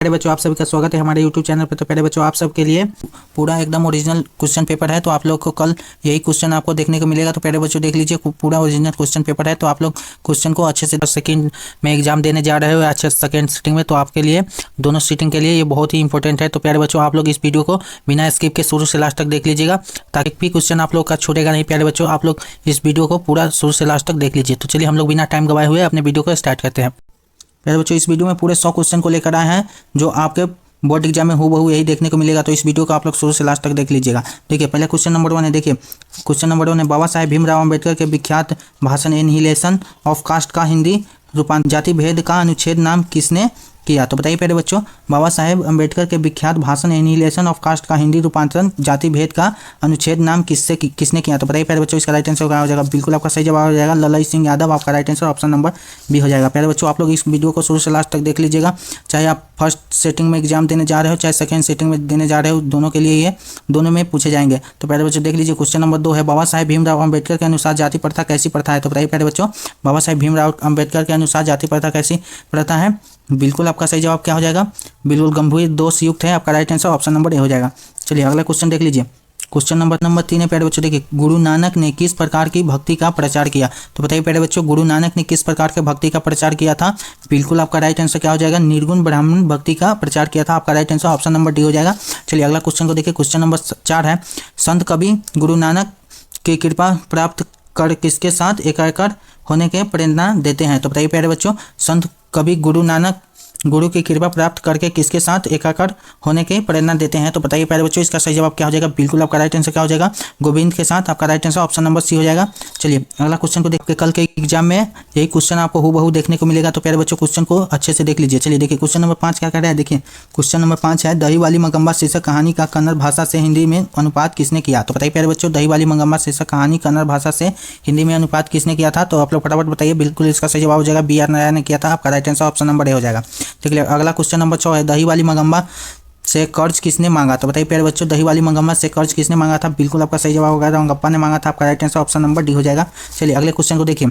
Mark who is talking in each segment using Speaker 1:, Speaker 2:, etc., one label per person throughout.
Speaker 1: प्यारे बच्चों, आप सभी का स्वागत है हमारे YouTube चैनल पर। तो प्यारे बच्चों, आप सबके लिए पूरा एकदम ओरिजिनल क्वेश्चन पेपर है। तो आप लोग को कल यही क्वेश्चन आपको देखने को मिलेगा। तो प्यारे बच्चों देख लीजिए, पूरा ओरिजिनल क्वेश्चन पेपर है। तो आप लोग क्वेश्चन को अच्छे से 10 सेकंड में एग्जाम देने जा रहे हो, अच्छे सेकंड सीटिंग में, तो आपके लिए दोनों सीटिंग के लिए ये बहुत ही इंपॉर्टेंट है। तो प्यारे बच्चों, आप लोग इस वीडियो को बिना स्किप के शुरू से लास्ट तक देख लीजिएगा, ताकि भी क्वेश्चन आप लोग का छूटेगा नहीं। प्यारे बच्चों, आप लोग इस वीडियो को पूरा शुरू से लास्ट तक देख लीजिए। तो चलिए हम लोग बिना टाइम गवाए हुए अपने वीडियो को स्टार्ट करते हैं। प्यारे बच्चों, इस वीडियो में पूरे 100 क्वेश्चन को लेकर आए हैं, जो आपके बोर्ड एग्जाम में हूबहू यही देखने को मिलेगा। तो इस वीडियो को आप लोग शुरू से लास्ट तक देख लीजिएगा। देखिए, पहले क्वेश्चन नंबर 1 है। देखिए, क्वेश्चन नंबर 1 है, बाबा साहेब भीमराव अम्बेडकर के विख्यात भाषण एनिहिलेशन ऑफ कास्ट का हिंदी रूपांतर जाति भेद का अनुच्छेद नाम किसने किया? तो बताइए प्यारे बच्चों, बाबा साहेब अम्बेडकर के विख्यात भाषण एनिहिलेशन ऑफ कास्ट का हिंदी रूपांतरण जाति भेद का अनुच्छेद नाम किसने किया? तो बताइए प्यारे बच्चों, इसका राइट आंसर क्या हो जाएगा? बिल्कुल आपका सही जवाब हो जाएगा ललई सिंह यादव। आपका right answer option number B हो जाएगा। प्यारे बच्चों, आप लोग इस वीडियो को शुरू से लास्ट तक देख लीजिएगा। चाहे आप फर्स्ट सेटिंग में एग्जाम देने जा रहे हो, चाहे सेकंड सेटिंग में देने जा रहे हो, दोनों के लिए ये दोनों में पूछे जाएंगे। तो प्यारे बच्चों देख लीजिए, क्वेश्चन नंबर 2 है, बाबा साहेब भीमराव अम्बेडकर के अनुसार जाति प्रथा कैसी प्रथा है? तो बताइए प्यारे बच्चों, बाबा साहेब भीमराव अम्बेडकर के अनुसार जाति प्रथा कैसी प्रथा है? बिल्कुल आपका सही जवाब क्या हो जाएगा? बिल्कुल गंभीर दोष युक्त है। आपका right answer option number A हो जाएगा। चलिए अगला क्वेश्चन देख लीजिए। क्वेश्चन नंबर 3 है प्यारे बच्चों। देखिए, गुरु नानक ने किस प्रकार की भक्ति का प्रचार किया? तो बताइए प्यारे बच्चों, गुरु नानक ने किस प्रकार के भक्ति का प्रचार किया था? बिल्कुल आपका राइट आंसर क्या हो जाएगा? निर्गुण ब्राह्मण भक्ति का प्रचार किया था। आपका right answer option number D हो जाएगा। चलिए अगला क्वेश्चन को देखिए। क्वेश्चन नंबर 4 है, संत कवि गुरु नानक की कृपा प्राप्त कर किसके साथ एकाकार होने के प्रेरणा देते हैं? तो बताइए प्यारे बच्चों, संत कवि गुरु नानक गुरु की कृपा प्राप्त करके किसके साथ एकाकार होने की प्रेरणा देते हैं? तो बताइए प्यारे बच्चों, इसका सही जवाब क्या हो जाएगा? बिल्कुल आपका राइट आंसर क्या हो जाएगा? गोविंद के साथ। आपका right answer option number C हो जाएगा। चलिए अगला क्वेश्चन को देखिए, कल के एग्जाम में यही क्वेश्चन आपको हूबहू देखने को मिलेगा। तो प्यारे बच्चों, क्वेश्चन को अच्छे से देख लीजिए। चलिए देखिए, क्वेश्चन नंबर 5 क्या कह रहा है? देखिए, क्वेश्चन नंबर 5 है, दही वाली मंगम्बा शीर्षक कहानी का कन्नड़ भाषा से हिंदी में अनुवाद किसने किया? तो बताइए प्यारे बच्चों, दही वाली मंगम्बा शीर्षक कहानी कन्नड़ भाषा से हिंदी में अनुवाद किसने किया था? तो आप लोग फटाफट बताइए। बिल्कुल इसका सही जवाब हो जाएगा बी आर नारायण ने किया था। आपका right answer option number A हो जाएगा। देखिए अगला क्वेश्चन नंबर 6 है, दही वाली मंगम्बा से कर्ज किसने मांगा? तो बताइए प्यारे बच्चों, दही वाली मंगम्बा से कर्ज किसने मांगा था? बिल्कुल आपका सही जवाब होगा रंगप्पा ने मांगा था। आपका right answer option number D हो जाएगा। चलिए अगले क्वेश्चन को देखिए,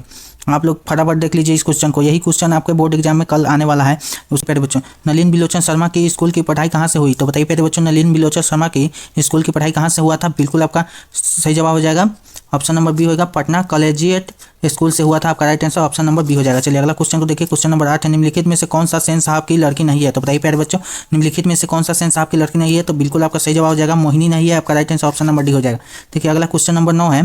Speaker 1: आप लोग फटाफट देख लीजिए इस क्वेश्चन को। यही क्वेश्चन आपके बोर्ड एग्जाम में कल आने वाला है। उस प्यारे बच्चों, नलिन बिलोचन शर्मा की स्कूल की पढ़ाई कहाँ से हुई? तो बताइए प्यारे बच्चों, नलिन बिलोचन शर्मा की स्कूल की पढ़ाई कहाँ से हुआ था? बिल्कुल आपका सही जवाब हो जाएगा ऑप्शन नंबर बी होगा, पटना कॉलेजिएट स्कूल से हुआ था। आपका right answer option number B हो जाएगा। चलिए अगला क्वेश्चन को देखिए। क्वेश्चन नंबर 8 है, निम्नलिखित में से कौन सा सेन साहब की लड़की नहीं है? तो बताइए प्यारे बच्चों, निम्नलिखित में से कौन सा सेन साहब की लड़की नहीं है? तो बिल्कुल आपका सही जवाब हो जाएगा मोहिनी नहीं है। आपका right answer option number D हो जाएगा। देखिए अगला क्वेश्चन नंबर 9 है।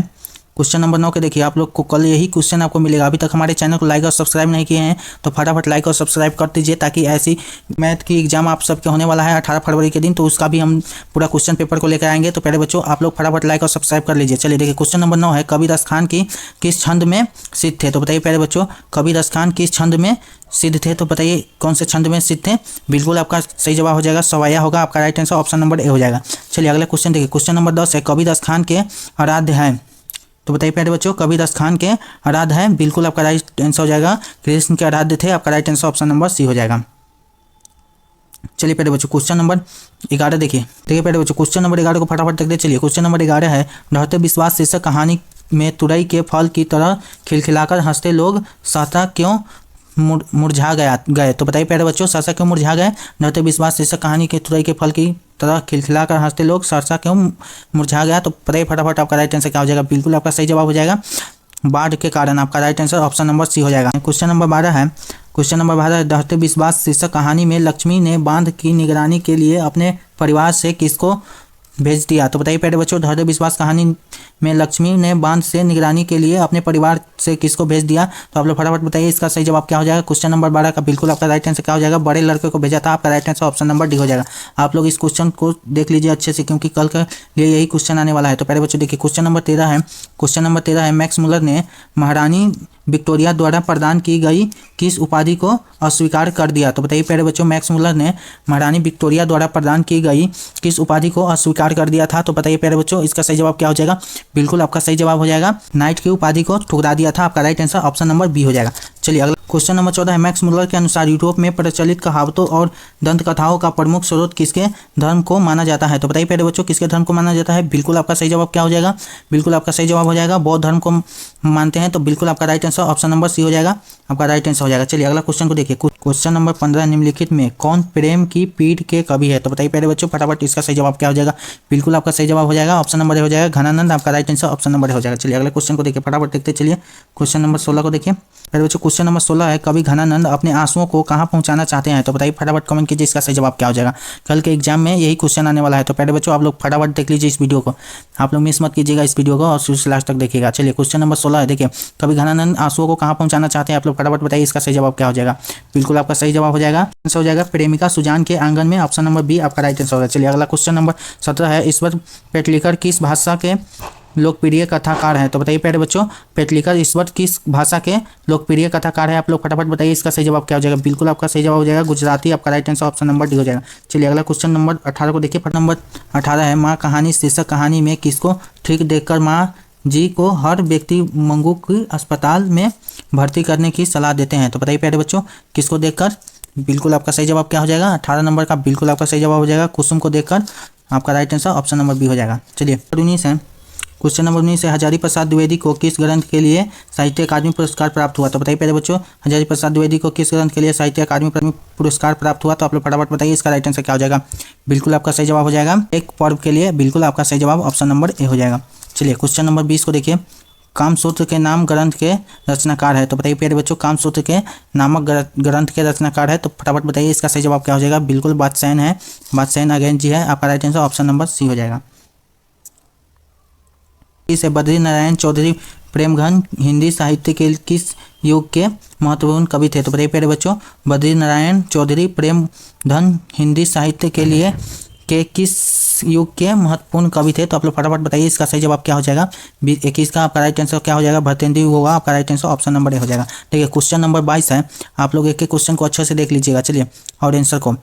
Speaker 1: क्वेश्चन नंबर 9 के देखिए, आप लोग को कल यही क्वेश्चन आपको मिलेगा। अभी तक हमारे चैनल को लाइक और सब्सक्राइब नहीं किए हैं तो फटाफट लाइक और सब्सक्राइब कर दीजिए, ताकि ऐसी मैथ की एग्जाम आप सबके होने वाला है 18 फरवरी के दिन, तो उसका भी हम पूरा क्वेश्चन पेपर को लेकर आएंगे। तो प्यारे बच्चों, आप लोग फटाफट लाइक और सब्सक्राइब कर लीजिए। चलिए देखिए, क्वेश्चन नंबर 9 है, कबीर खान की किस छंद में सिद्ध थे? तो बताइए प्यारे बच्चों, कबीर खान किस छंद में सिद्ध थे? तो बताइए कौन से छंद में सिद्ध थे? बिल्कुल आपका सही जवाब हो जाएगा सवाया होगा। आपका right answer option number A हो जाएगा। चलिए अगला क्वेश्चन देखिए। क्वेश्चन नंबर 10 है, कबीर खान के आराध्य है? तो बताइए प्यारे बच्चों, कबीर खान के आराध्य है? बिल्कुल आपका राइट आंसर हो जाएगा कृष्ण के आराध्य थे। आपका right answer option number C हो जाएगा। चलिए प्यारे बच्चों, क्वेश्चन नंबर 11 देखिए प्यारे बच्चों, क्वेश्चन नंबर 11 को फटाफट देखते। चलिए क्वेश्चन नंबर 11 है, ढहते विश्वास शीर्षक कहानी में तुरई के फल की तरह खिलखिलाकर हंसते लोग सहसा क्यों मुरझा गए? तो बताइए प्यारे बच्चों, सहसा क्यों मुरझा गए? ढहते विश्वास शीर्षक कहानी के तुरई के फल की तरह खिलखिलाकर हंसते लोग सहसा क्यों मुरझा गया? तो बताइए फटाफट आपका राइट आंसर क्या हो जाएगा? बिल्कुल आपका सही जवाब हो जाएगा बाढ़ के कारण। आपका right answer option number C हो जाएगा। क्वेश्चन नंबर 12 है। क्वेश्चन नंबर 12 है, ढहते विश्वास शीर्षक कहानी में लक्ष्मी ने बांध की निगरानी के लिए अपने परिवार से किसको भेज दिया? तो बताइए प्यारे बच्चों, ढहते विश्वास कहानी में लक्ष्मी ने बांध से निगरानी के लिए अपने परिवार से किसको भेज दिया? तो आप लोग फटाफट बताइए इसका सही जवाब क्या हो जाएगा? क्वेश्चन नंबर 12 का बिल्कुल आपका राइट आंसर क्या हो जाएगा? बड़े लड़के को भेजा था। आपका right answer option number D हो जाएगा। आप लोग इस क्वेश्चन को देख लीजिए अच्छे से, क्योंकि कल के लिए यही क्वेश्चन आने वाला है। तो प्यारे बच्चों देखिए, क्वेश्चन नंबर 13 है। क्वेश्चन नंबर 13 है, मैक्स मुलर ने महारानी विक्टोरिया द्वारा प्रदान की गई किस उपाधि को अस्वीकार कर दिया? तो बताइए प्यारे बच्चों, मैक्स मुलर ने महारानी विक्टोरिया द्वारा प्रदान की गई किस उपाधि को अस्वीकार कर दिया था? तो बताइए प्यारे बच्चों, इसका सही जवाब क्या हो जाएगा? बिल्कुल आपका सही जवाब हो जाएगा नाइट की उपाधि को ठुकरा दिया था। आपका right answer option number B हो जाएगा। चलिए अगला क्वेश्चन नंबर 14 है, मैक्स मुलर के अनुसार यूरोप में प्रचलित कहावतों और दंत कथाओं का प्रमुख स्रोत किसके धर्म को माना जाता है? तो बताइए प्यारे बच्चों, किसके धर्म को माना जाता है? बिल्कुल आपका सही जवाब क्या हो जाएगा? बिल्कुल आपका सही जवाब हो जाएगा बौद्ध धर्म को मानते हैं। तो बिल्कुल आपका right answer option number C हो जाएगा। आपका राइट आंसर हो जाएगा। चलिए अगला क्वेश्चन को देखिए। क्वेश्चन नंबर 15, निम्नलिखित में कौन प्रेम की पीड़ के कवि है? तो बताइए प्यारे बच्चों फटाफट इसका सही जवाब क्या हो जाएगा। बिल्कुल आपका सही जवाब हो जाएगा ऑप्शन नंबर ए हो जाएगा घनानंद, आपका right answer option number A हो जाएगा। चलिए अगले क्वेश्चन को देखिए फटाफट देखते चलिए। क्वेश्चन नंबर 16 को देखिए प्यारे बच्चों। क्वेश्चन नंबर 16 है, कवि घनानंद अपने आंसुओं को कहाँ पहुंचाना चाहते हैं? तो बताइए फटाफट कमेंट कीजिए इसका सही जवाब क्या हो जाएगा। कल के एग्जाम में यही क्वेश्चन आने वाला है, तो प्यारे बच्चों आप लोग फटाफट देख लीजिए इस वीडियो को, आप लोग मिस मत कीजिएगा इस वीडियो को और शुरू से लास्ट तक देखिएगा। चलिए क्वेश्चन नंबर 16 है, देखिए कवि घनानंद आंसुओं को कहाँ पहुंचाना चाहते हैं? आप लोग फटाफट बताइए इसका सही जवाब क्या हो जाएगा। बिल्कुल आपका सही जवाब हो जाएगा, आंसर हो जाएगा प्रेमिका सुजान के आंगन में, ऑप्शन नंबर बी आपका राइट आंसर होगा। चलिए अगला क्वेश्चन नंबर 17 है, ईश्वर पेटलिकर किस भाषा के लोकप्रिय कथाकार हैं? तो बताइए प्यारे बच्चों पेटलिकर ईश्वर किस भाषा के लोकप्रिय कथाकार है? आप लोग फटाफट बताइए इसका सही जवाब क्या हो जाएगा। बिल्कुल आपका सही जवाब हो जाएगा गुजराती, आपका right answer option number D हो जाएगा। चलिए अगला क्वेश्चन नंबर 18 को देखिए। नंबर 18 है, माँ कहानी शीर्षक कहानी में किसको ठीक देखकर माँ जी को हर व्यक्ति मंगू की अस्पताल में भर्ती करने की सलाह देते हैं? तो बताइए प्यारे बच्चों किसको देखकर? बिल्कुल आपका सही जवाब क्या हो जाएगा 18 नंबर का, बिल्कुल आपका सही जवाब हो जाएगा कुसुम को देखकर, आपका right answer option number B हो जाएगा। चलिए 19 है, क्वेश्चन नंबर 19 है, हजारी प्रसाद द्विवेदी को किस ग्रंथ के लिए साहित्य अकादमी पुरस्कार प्राप्त हुआ? तो बताइए प्यारे बच्चों हजारी प्रसाद द्विवेदी को किस ग्रंथ के लिए साहित्य अकादमी पुरस्कार प्राप्त हुआ? तो आप लोग फटाफट बताइए इसका राइट आंसर क्या हो जाएगा। बिल्कुल आपका सही जवाब हो जाएगा एक पर्व के लिए, बिल्कुल आपका सही जवाब ऑप्शन नंबर ए हो जाएगा। चलिए क्वेश्चन नंबर 20 को देखिए, कामसूत्र के नाम ग्रंथ के रचनाकार है? तो बताइए प्यारे बच्चों कामसूत्र के नामक ग्रंथ के रचनाकार है, तो फटाफट बताइए इसका सही जवाब क्या हो जाएगा। बिल्कुल बादशाहन है, बादशाहन अगेन जी है, आपका right answer option number C हो जाएगा। इसे बद्री नारायण चौधरी प्रेमघन हिंदी साहित्य के किस युग के महत्वपूर्ण कवि थे? तो बताइए प्यारे बच्चों बद्री नारायण चौधरी प्रेमधन हिंदी साहित्य के लिए के किस युग के महत्वपूर्ण कवि थे? तो आप लोग फटाफट बताइए इसका सही जवाब क्या हो जाएगा। 21 का आपका राइट आंसर क्या हो जाएगा भरतेंदु होगा, आपका right answer option number A हो जाएगा। देखिए क्वेश्चन नंबर 22 है, आप लोग एक एक क्वेश्चन को अच्छे से देख लीजिएगा। चलिए और आंसर को,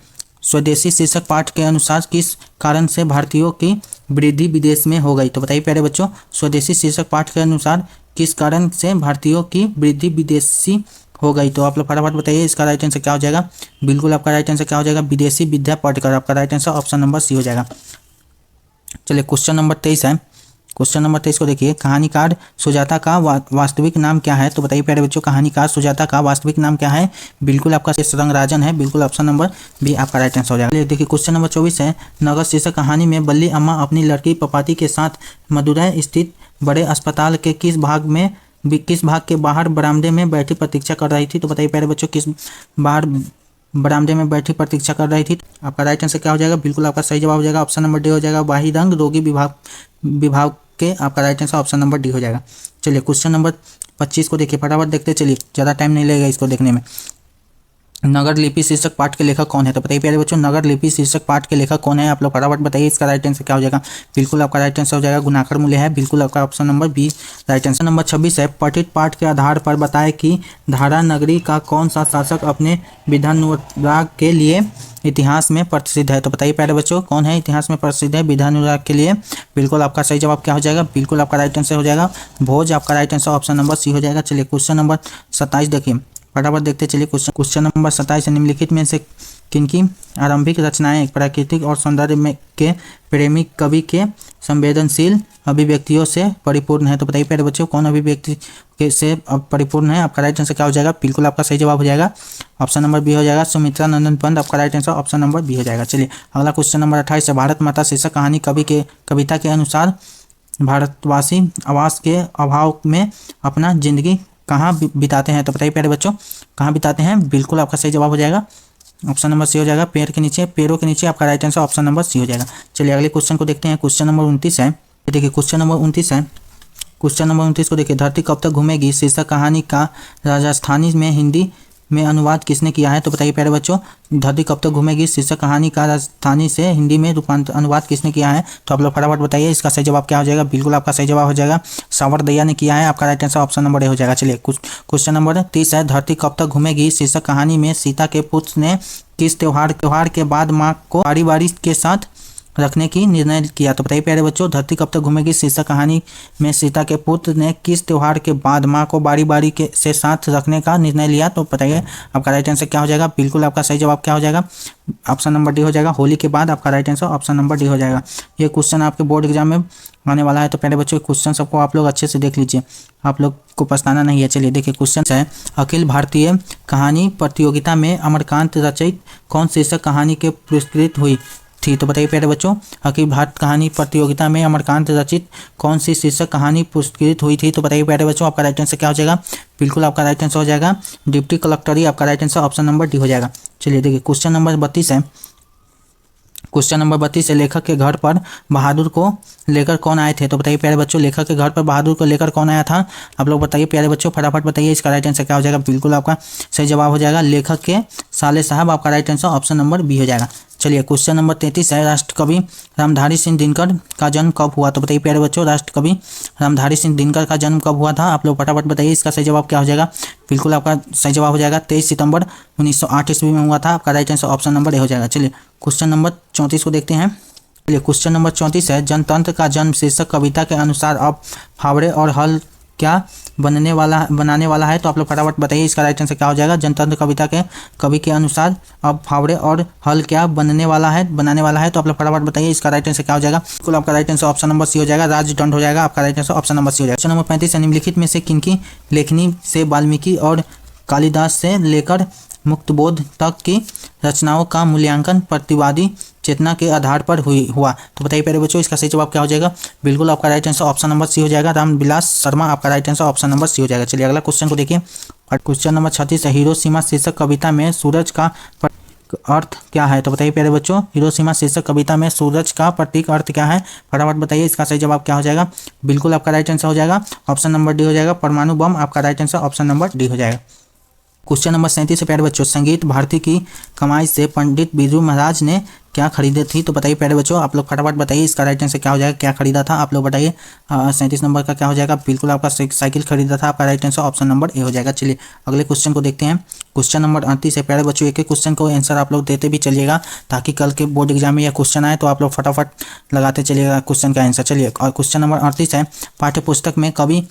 Speaker 1: स्वदेशी शीर्षक पाठ के अनुसार किस कारण से भारतीयों की वृद्धि विदेश में हो गई? तो बताइए प्यारे बच्चों स्वदेशी शीर्षक पाठ के अनुसार किस कारण से भारतीयों की वृद्धि विदेशी हो गई? तो आप लोग फटाफट बताइए इसका राइट आंसर क्या हो जाएगा। बिल्कुल आपका राइट आंसर क्या हो जाएगा विदेशी विद्या पढ़कर, आपका right answer option number C हो जाएगा। चलिए क्वेश्चन नंबर 23 है, क्वेश्चन नंबर 23 को देखिए, कहानीकार सुजाता का वास्तविक नाम क्या है? तो बताइए प्यारे बच्चों कहानीकार सुजाता का वास्तविक नाम क्या है? बिल्कुल आपका रंगराजन है, बिल्कुल ऑप्शन नंबर बी आपका राइट आंसर हो जाएगा। देखिए क्वेश्चन नंबर 24 है, नगर शीर्षक कहानी में बल्ली अम्मा अपनी लड़की पपाती के साथ मदुरै स्थित बड़े अस्पताल के किस भाग के बाहर बरामदे में बैठी प्रतीक्षा कर रही थी? तो बताइए प्यारे बच्चों किस बाहर बरामदे में बैठी प्रतीक्षा कर रही थी? आपका राइट आंसर क्या हो जाएगा। बिल्कुल आपका सही जवाब हो जाएगा ऑप्शन नंबर डी हो जाएगा बाही रंग रोगी विभाग के, आपका right answer option number D हो जाएगा। चलिए क्वेश्चन नंबर 25 को देखिए फटाफट देखते चलिए, ज़्यादा टाइम नहीं लगेगा इसको देखने में। नगर लिपि शीर्षक पाठ के लेखक कौन है? तो बताइए प्यारे बच्चों नगर लिपि शीर्षक पाठ के लेखक कौन है? आप लोग फटाफट बताइए इसका राइट आंसर क्या हो जाएगा। बिल्कुल आपका राइट आंसर हो जाएगा गुणाकर मूल्य है, बिल्कुल आपका option number B right answer. नंबर 26 है, पठित पाठ के आधार पर बताए कि धारा नगरी का कौन सा शासक अपने विधानानुराग के लिए इतिहास में प्रसिद्ध है? तो बताइए प्यारे बच्चों कौन है इतिहास में प्रसिद्ध है विधानानुराग के लिए? बिल्कुल आपका सही जवाब क्या हो जाएगा। बिल्कुल आपका राइट आंसर हो जाएगा भोज, आपका right answer option number C हो जाएगा। चलिए क्वेश्चन नंबर 27 देखिए फटाफट देखते चलिए। क्वेश्चन नंबर 27 निम्नलिखित में से किनकी आरंभिक रचनाएं प्राकृतिक और सौंदर्य में के प्रेमी कवि के संवेदनशील अभिव्यक्तियों से परिपूर्ण है? तो बताइए प्यारे बच्चों कौन अभिव्यक्ति के से परिपूर्ण है? आपका राइट आंसर क्या हो जाएगा। बिल्कुल आपका सही जवाब हो जाएगा ऑप्शन नंबर बी हो जाएगा सुमित्रा नंदन पंत, आपका right answer option number B हो जाएगा। चलिए अगला क्वेश्चन नंबर 28 है, भारत माता शीर्षक कहानी कविता के अनुसार भारतवासी आवास के अभाव में अपना जिंदगी कहाँ बिताते हैं? तो बताइए प्यारे बच्चों कहाँ बिताते हैं? बिल्कुल आपका सही जवाब हो जाएगा ऑप्शन नंबर सी हो जाएगा पेड़ों के नीचे, आपका right answer option number C हो जाएगा। चलिए अगले क्वेश्चन को देखते हैं। क्वेश्चन नंबर 29 है, देखिए क्वेश्चन नंबर 29 है, क्वेश्चन नंबर 29 को देखिए, धरती कब तक घूमेगी शीर्षक कहानी का राजस्थानी में हिंदी में अनुवाद किसने किया है? तो बताइए प्यारे बच्चों धरती कब तक घूमेगी शीर्षक कहानी का राजस्थानी से हिंदी में अनुवाद किसने किया है? तो आप लोग फटाफट बताइए इसका सही जवाब क्या हो जाएगा। बिल्कुल आपका सही जवाब हो जाएगा सावरदैया ने किया है, आपका right answer option number A हो जाएगा। चलिए क्वेश्चन नंबर 30 है, धरती कब तक घूमेगी शीर्षक कहानी में सीता के पुत्र ने किस त्योहार के बाद माँ को बारी बारी के साथ रखने की निर्णय किया। तो बताइए प्यारे बच्चों, धरती कब तक घूमेगी शीर्षक कहानी में सीता के पुत्र ने किस त्योहार के बाद माँ को बारी बारी के से साथ रखने का निर्णय लिया? तो बताइए आपका राइट आंसर क्या हो जाएगा। बिल्कुल आपका सही जवाब क्या हो जाएगा, ऑप्शन नंबर डी हो जाएगा। होली के बाद आपका right answer option number D हो जाएगा। ये क्वेश्चन आपके बोर्ड एग्जाम में आने वाला है, तो प्यारे बच्चों क्वेश्चन सबको आप लोग अच्छे से देख लीजिए, आप लोग को पछताना नहीं है। चलिए देखिए क्वेश्चन है, अखिल भारतीय कहानी प्रतियोगिता में अमरकांत रचित कौन शीर्षक कहानी के पुरस्कृत हुई थी? तो बताइए प्यारे बच्चों, अखिल भारत कहानी प्रतियोगिता में अमरकांत रचित कौन सी शीर्षक कहानी पुरस्कृत हुई थी? तो बताइए प्यारे बच्चों, आपका राइट आंसर क्या हो जाएगा। बिल्कुल आपका राइट आंसर हो जाएगा डिप्टी कलेक्टरी, आपका right answer option number D हो जाएगा। चलिए देखिए क्वेश्चन नंबर 32 है। क्वेश्चन नंबर 32 है, लेखक के घर पर बहादुर को लेकर कौन आए थे? तो बताइए प्यारे बच्चों, लेखक के घर पर बहादुर को लेकर कौन आया था? आप लोग बताइए प्यारे बच्चों, फटाफट बताइए, इसका राइट आंसर क्या हो जाएगा। बिल्कुल आपका सही जवाब हो जाएगा लेखक के साले साहब, आपका right answer option number B हो जाएगा। चलिए क्वेश्चन नंबर 33 है, राष्ट्रकवि रामधारी सिंह दिनकर का जन्म कब हुआ? तो बताइए प्यारे बच्चों, राष्ट्रकवि रामधारी सिंह दिनकर का जन्म कब हुआ था? आप लोग फटाफट बताइए, इसका सही जवाब क्या हो जाएगा। बिल्कुल आपका सही जवाब हो जाएगा 23 सितंबर 1908 ईस्वी में हुआ था, आपका right answer option number A हो जाएगा। चलिए क्वेश्चन नंबर 34 को देखते हैं। चलिए क्वेश्चन नंबर 34 है, जनतंत्र का जन्म शीर्षक कविता के अनुसार अब फावड़े और हल क्या बनाने वाला है? तो आप लोग फटाफट बताइए, इसका राइट आंसर क्या हो जाएगा। जनतंत्र कविता के कवि के अनुसार अब फावड़े और हल क्या बनाने वाला है, तो आप लोग फटाफट बताइए, इसका राइट आंसर क्या हो जाएगा। बिल्कुल आपका right answer option number C हो जाएगा, राजदंड हो जाएगा, आपका right answer option number C हो जाएगा। क्वेश्चन नंबर 35 है, निम्नलिखित में से किनकी लेखनी से वाल्मीकि और कालिदास से लेकर मुक्तबोध तक की रचनाओं का मूल्यांकन प्रतिवादी चेतना के आधार पर हुआ? तो बताइए प्यारे बच्चों, इसका सही जवाब क्या हो जाएगा। बिल्कुल आपका right answer option number C हो जाएगा, रामविलास शर्मा, आपका right answer option number C हो जाएगा। चलिए अगला क्वेश्चन को देखिए, और क्वेश्चन नंबर 36 है, हिरोशिमा शीर्षक कविता में सूरज का अर्थ क्या है? तो बताइए प्यारे बच्चों, हिरोशिमा शीर्षक कविता में सूरज का प्रतीक अर्थ क्या है? फटाफट बताइए, इसका सही जवाब क्या हो जाएगा। बिल्कुल आपका राइट आंसर हो जाएगा ऑप्शन नंबर डी हो जाएगा, परमाणु बम, आपका right answer option number D हो जाएगा। क्वेश्चन नंबर 37 है प्यारे बच्चों, संगीत भारती की कमाई से पंडित बिरजू महाराज ने क्या खरीदी थी? तो बताइए प्यारे बच्चों, आप लोग फटाफट बताइए, इसका राइट आंसर क्या हो जाएगा, क्या खरीदा था? आप लोग बताइए 37 नंबर का क्या हो जाएगा। बिल्कुल आपका साइकिल खरीदा था, आपका right answer option number A हो जाएगा। चलिए अगले क्वेश्चन को देखते हैं। क्वेश्चन नंबर 38 है प्यारे बच्चों, एक एक क्वेश्चन को आंसर आप लोग देते भी चलिएगा, ताकि कल के बोर्ड एग्जाम में यह क्वेश्चन आए तो आप लोग फटाफट लगाते चलिएगा क्वेश्चन का आंसर। चलिए और क्वेश्चन नंबर 38 है, पाठ्य पुस्तक में कवि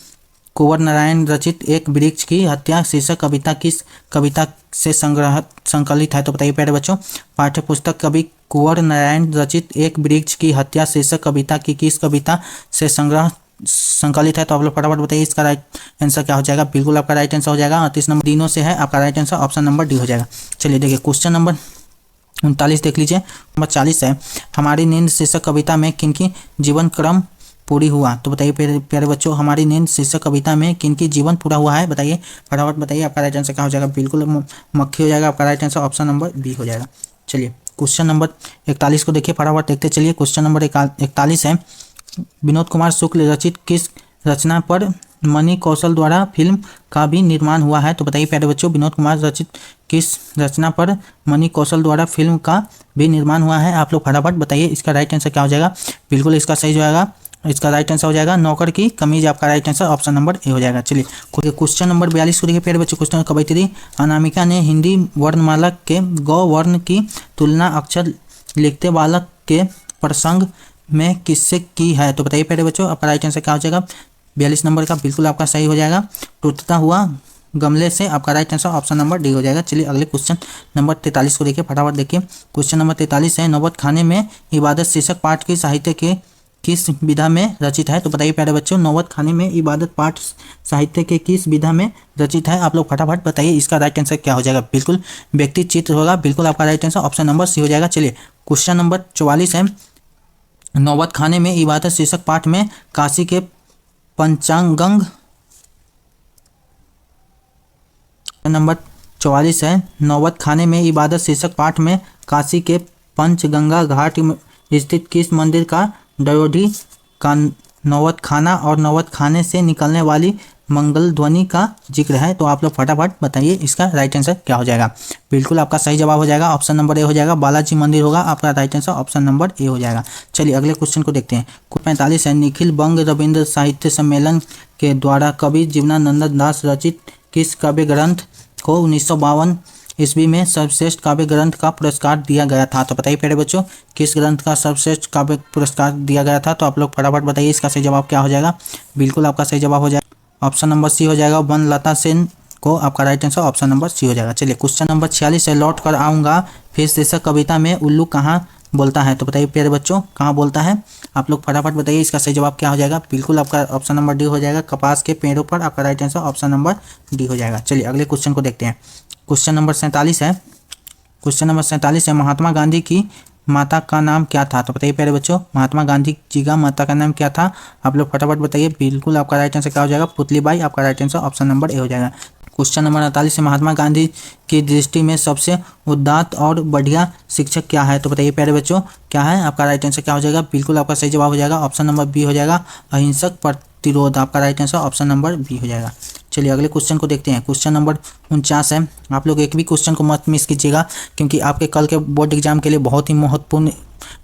Speaker 1: कुंवर नारायण रचित एक वृक्ष की हत्या शीर्षक कविता किस कविता से संकलित है? तो बताइए प्यारे बच्चों, पाठ्य पुस्तक कवि कुंवर नारायण रचित एक वृक्ष की हत्या शीर्षक कविता की किस कविता से संकलित है? तो आप लोग फटाफट बताइए, इसका राइट आंसर क्या हो जाएगा। बिल्कुल आपका राइट आंसर हो जाएगा 38 नंबर दिनों से है, आपका right answer option number D हो जाएगा। चलिए देखिए क्वेश्चन नंबर 39 देख लीजिए। नंबर 40 है, हमारी नींद शीर्षक कविता में किनकी जीवन क्रम पूरी हुआ? तो बताइए प्यारे बच्चों, हमारी नींद शीर्षक कविता में किनकी जीवन पूरा हुआ है? बताइए फटाफट बताइए, आपका राइट आंसर क्या हो जाएगा। बिल्कुल मक्खी हो जाएगा, आपका right answer option number B हो जाएगा। चलिए क्वेश्चन नंबर 41 को देखिए, फटाफट देखते चलिए। क्वेश्चन नंबर 41 है, विनोद कुमार शुक्ल रचित किस रचना पर मणि कौशल द्वारा फिल्म का भी निर्माण हुआ है? तो बताइए प्यारे बच्चों, विनोद कुमार रचित किस रचना पर मणि कौशल द्वारा फिल्म का भी निर्माण हुआ है? आप लोग फटाफट बताइए, इसका राइट आंसर क्या हो जाएगा। बिल्कुल इसका सही जो आएगा, इसका राइट आंसर हो जाएगा नौकर की कमीज, आपका right answer option number A हो जाएगा। चलिए क्वेश्चन नंबर 42 को देखिए प्यारे बच्चों। क्वेश्चन कवयित्री अनामिका ने हिंदी वर्णमाला के गौ वर्ण की तुलना अक्षर लिखते बालक के प्रसंग में किससे की है? तो बताइए प्यारे बच्चों, आपका राइट आंसर क्या हो जाएगा। 42 नंबर का बिल्कुल आपका सही हो जाएगा, टूटता हुआ गमले से, आपका right answer option number D हो जाएगा। चलिए अगले क्वेश्चन नंबर 43 को देखिए, फटाफट देखिए। क्वेश्चन नंबर 43 है, नौबत खाने में इबादत शीर्षक पाठ की साहित्य के किस विधा में रचित है? तो बताइए प्यारे बच्चों, नौबत खाने में इबादत पाठ साहित्य के किस विधा में रचित है? आप लोग फटाफट बताइए, इसका राइट आंसर क्या हो जाएगा। बिल्कुल व्यक्ति चित्र होगा, बिल्कुल आपका right answer option number C हो जाएगा। चलिए क्वेश्चन नंबर 44 है, नौबत खाने में इबादत शीर्षक पाठ में काशी के पंचांगंग। नंबर 44 है, नौबत खाने में इबादत शीर्षक पाठ में काशी के पंचगंगा घाट स्थित किस मंदिर का दयोढी का नौबत खाना और नौबत खाने से निकलने वाली मंगल ध्वनि का जिक्र है? तो आप लोग फटाफट बताइए, इसका राइट आंसर क्या हो जाएगा। बिल्कुल आपका सही जवाब हो जाएगा, ऑप्शन नंबर ए हो जाएगा, बालाजी मंदिर होगा, आपका right answer option number A हो जाएगा। चलिए अगले क्वेश्चन को देखते हैं। 45 है, निखिल बंग रविंद्र साहित्य सम्मेलन के द्वारा कवि जीवनानंद दास रचित किस काव्य ग्रंथ को 1952 ईस्वी में सर्वश्रेष्ठ काव्य ग्रंथ का पुरस्कार दिया गया था? तो बताइए प्यारे बच्चों किस ग्रंथ का सर्वश्रेष्ठ काव्य पुरस्कार दिया गया था? तो आप लोग फटाफट बताइए, इसका सही जवाब क्या हो जाएगा? बिल्कुल आपका सही जवाब हो जाएगा ऑप्शन नंबर सी हो जाएगा, वनलता सेन को आपका right answer option number C हो जाएगा। चलिए क्वेश्चन नंबर 46 है, लौट कर आऊँगा फिर शीर्षक कविता में उल्लू कहाँ बोलता है? तो बताइए प्यारे बच्चों कहाँ बोलता है? आप लोग फटाफट बताइए, इसका सही जवाब क्या हो जाएगा? बिल्कुल आपका ऑप्शन नंबर डी हो जाएगा, कपास के पेड़ों पर आपका right answer option number D हो जाएगा। चलिए अगले क्वेश्चन को देखते हैं। क्वेश्चन नंबर 47 है, क्वेश्चन नंबर 47 है, महात्मा गांधी की माता का नाम क्या था? तो बताइए प्यारे बच्चों महात्मा गांधी जी का माता का नाम क्या था? आप लोग फटाफट बताइए, बिल्कुल आपका राइट आंसर क्या हो जाएगा? पुतलीबाई आपका right answer option number A हो जाएगा। क्वेश्चन नंबर 48 है, महात्मा गांधी की दृष्टि में सबसे उदात्त और बढ़िया शिक्षक क्या है? तो बताइए प्यारे बच्चों क्या है? आपका राइट आंसर क्या हो जाएगा? बिल्कुल आपका सही जवाब हो जाएगा ऑप्शन नंबर बी हो जाएगा, अहिंसक प्रतिरोध आपका right answer option number B हो जाएगा। चलिए अगले क्वेश्चन को देखते हैं। क्वेश्चन नंबर 49 है, आप लोग एक भी क्वेश्चन को मत मिस कीजिएगा क्योंकि आपके कल के बोर्ड एग्जाम के लिए बहुत ही महत्वपूर्ण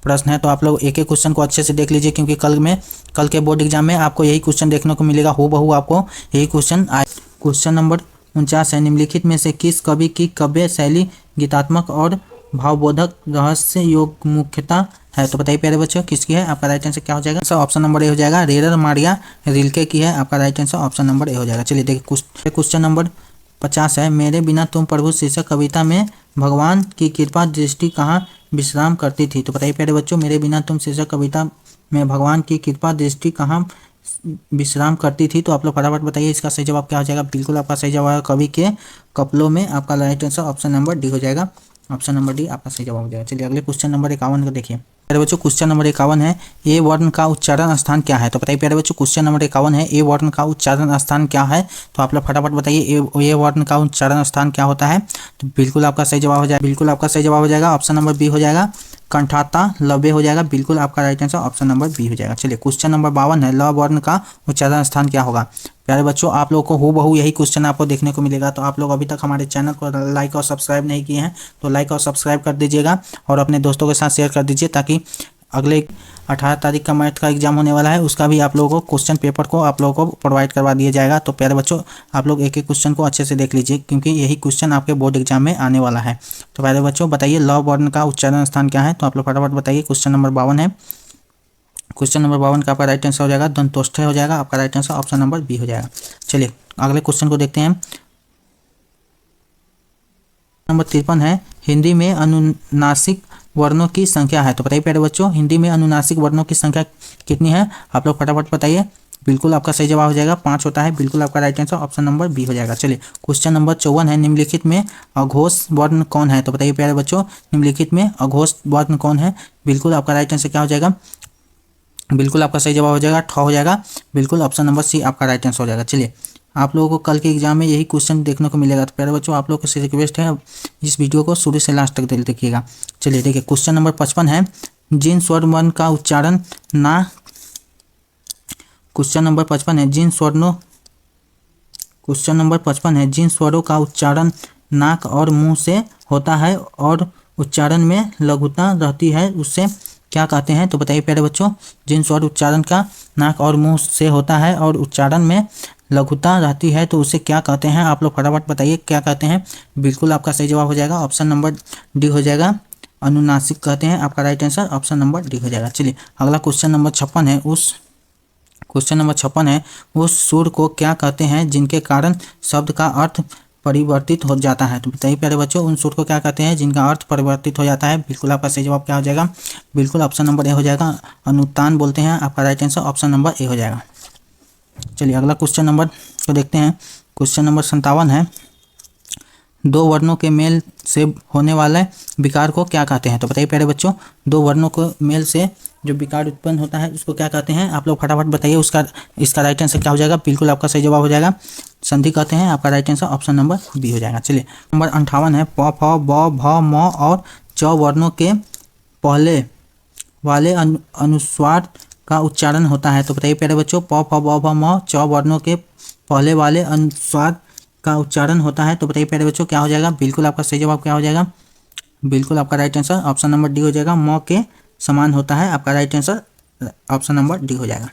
Speaker 1: प्रश्न है। तो आप लोग एक एक क्वेश्चन को अच्छे से देख लीजिए क्योंकि कल के बोर्ड एग्जाम में आपको यही क्वेश्चन देखने को मिलेगा, हूबहू आपको यही क्वेश्चन आए। क्वेश्चन नंबर 49 है, निम्नलिखित में से किस कवि की काव्य शैली गीतात्मक और भावबोधक रहस्य योग मुख्यता है? तो बताइए प्यारे बच्चों किसकी है? आपका राइट आंसर क्या हो जाएगा? सर ऑप्शन नंबर ए हो जाएगा, रेरर मारिया रिल्के की है, आपका right answer option number A हो जाएगा। चलिए देखिए क्वेश्चन नंबर 50 है, मेरे बिना तुम प्रभु शीर्षक कविता में भगवान की कृपा दृष्टि कहाँ विश्राम करती थी? तो बताइए प्यारे बच्चों मेरे बिना तुम शीर्षक कविता में भगवान की कृपा दृष्टि कहाँ विश्राम करती थी? तो आप लोग फटाफट बताइए, इसका सही जवाब क्या हो जाएगा? बिल्कुल आपका सही जवाब है कवि के कपलों में, आपका right answer option number D हो जाएगा, ऑप्शन नंबर डी आपका सही जवाब हो जाएगा। चलिए अगले क्वेश्चन नंबर 51 को देखिए प्यारे बच्चों। क्वेश्चन नंबर 51 है, ए वर्ण का उच्चारण स्थान क्या है? तो बताइए प्यारे बच्चों क्वेश्चन नंबर 51 है, ए वर्ण का उच्चारण स्थान क्या है? तो आप लोग फटाफट बताइए ए वर्ण का उच्चारण स्थान क्या होता है? तो बिल्कुल आपका सही जवाब हो जाएगा, बिल्कुल आपका सही जवाब हो जाएगा ऑप्शन नंबर बी हो जाएगा, कंठाता लव्य हो जाएगा, बिल्कुल आपका right answer option number B हो जाएगा। चलिए क्वेश्चन नंबर 52 है, ल वर्ण का उच्चारण स्थान क्या होगा? प्यारे बच्चों आप लोगों को हूबहू यही क्वेश्चन आपको देखने को मिलेगा। तो आप लोग अभी तक हमारे चैनल को लाइक और सब्सक्राइब नहीं किए हैं तो लाइक और सब्सक्राइब कर दीजिएगा और अपने दोस्तों के साथ शेयर कर दीजिए ताकि अगले 18 तारीख का मैथ का एग्जाम होने वाला है, उसका भी आप लोगों को क्वेश्चन पेपर को आप लोगों को प्रोवाइड करवा दिया जाएगा। तो प्यारे बच्चों आप लोग एक एक क्वेश्चन को अच्छे से देख लीजिए क्योंकि यही क्वेश्चन आपके बोर्ड एग्जाम में आने वाला है। तो प्यारे बच्चों बताइए ल वर्ण का उच्चारण स्थान क्या है? तो आप लोग फटाफट बताइए। क्वेश्चन नंबर 52 है, क्वेश्चन नंबर 52 का आपका राइट आंसर हो जाएगा दंतोष्ठ्य हो जाएगा, आपका right answer option number B हो जाएगा। चलिए अगले क्वेश्चन को देखते हैं। नंबर 53 है, हिंदी में अनुनासिक वर्णों की संख्या है? तो बताइए प्यारे बच्चों हिंदी में अनुनासिक वर्णों की संख्या कितनी है? आप लोग फटाफट बताइए, बिल्कुल आपका सही जवाब हो जाएगा 5 होता है, बिल्कुल आपका right answer option number B हो जाएगा। चलिए क्वेश्चन नंबर 54 है, निम्नलिखित में अघोष वर्ण कौन है? तो बताइए प्यारे बच्चों निम्नलिखित में अघोष वर्ण कौन है? बिल्कुल आपका राइट आंसर क्या हो जाएगा? बिल्कुल आपका सही जवाब हो जाएगा ठ हो जाएगा, बिल्कुल ऑप्शन नंबर सी आपका राइट आंसर हो जाएगा। चलिए आप लोगों को कल के एग्जाम में यही क्वेश्चन देखने को मिलेगा। तो प्यारे बच्चों आप लोगों से रिक्वेस्ट है इस वीडियो को शुरू से लास्ट तक देखिएगा। चलिए देखिए क्वेश्चन नंबर 55 है, जिन स्वर वर्ण का उच्चारण ना क्वेश्चन नंबर 55 है, क्वेश्चन नंबर 55 है, जिन स्वरों का उच्चारण नाक और मुंह से होता है और उच्चारण में लघुता रहती है उससे क्या कहते हैं? तो बताइए प्यारे बच्चों जिन स्वर उच्चारण का नाक और मुंह से होता है और उच्चारण में लघुता रहती है तो उसे क्या कहते हैं? आप लोग फटाफट बताइए क्या कहते हैं? बिल्कुल आपका सही जवाब हो जाएगा ऑप्शन नंबर डी हो जाएगा, अनुनासिक कहते हैं, आपका right answer option number D हो जाएगा। चलिए अगला क्वेश्चन नंबर 56 है, क्वेश्चन नंबर 56 है, उस सुर को क्या कहते हैं जिनके कारण शब्द का अर्थ परिवर्तित हो जाता है? तो बताइए प्यारे बच्चों उन सुर को क्या कहते हैं जिनका अर्थ परिवर्तित हो जाता है? बिल्कुल आपका सही जवाब क्या हो जाएगा? बिल्कुल ऑप्शन नंबर ए हो जाएगा, अनुतान बोलते हैं, आपका right answer option number A हो जाएगा। चलिए अगला क्वेश्चन नंबर को देखते हैं। क्वेश्चन नंबर 57 है, दो वर्णों के मेल से होने वाले विकार को क्या कहते हैं? तो बताइए प्यारे बच्चों दो वर्णों को मेल से जो विकार उत्पन्न होता है उसको क्या कहते हैं? आप लोग फटाफट बताइए इसका राइट आंसर क्या हो जाएगा? बिल्कुल आपका सही जवाब हो जाएगा, संधि कहते हैं, आपका right answer option number B हो जाएगा। चलिए नंबर 58 है, प फ ब भ म और च वर्णों के पहले वाले अनुस्वार का उच्चारण होता है। तो बताइए प्यारे बच्चों प फ ब भ म च वर्णों के पहले वाले अनुस्वार का उच्चारण होता है। तो बताइए प्यारे बच्चों क्या हो जाएगा? बिल्कुल आपका सही जवाब क्या हो जाएगा? बिल्कुल आपका right answer option number D हो जाएगा, म के समान होता है, आपका right answer option number D हो जाएगा।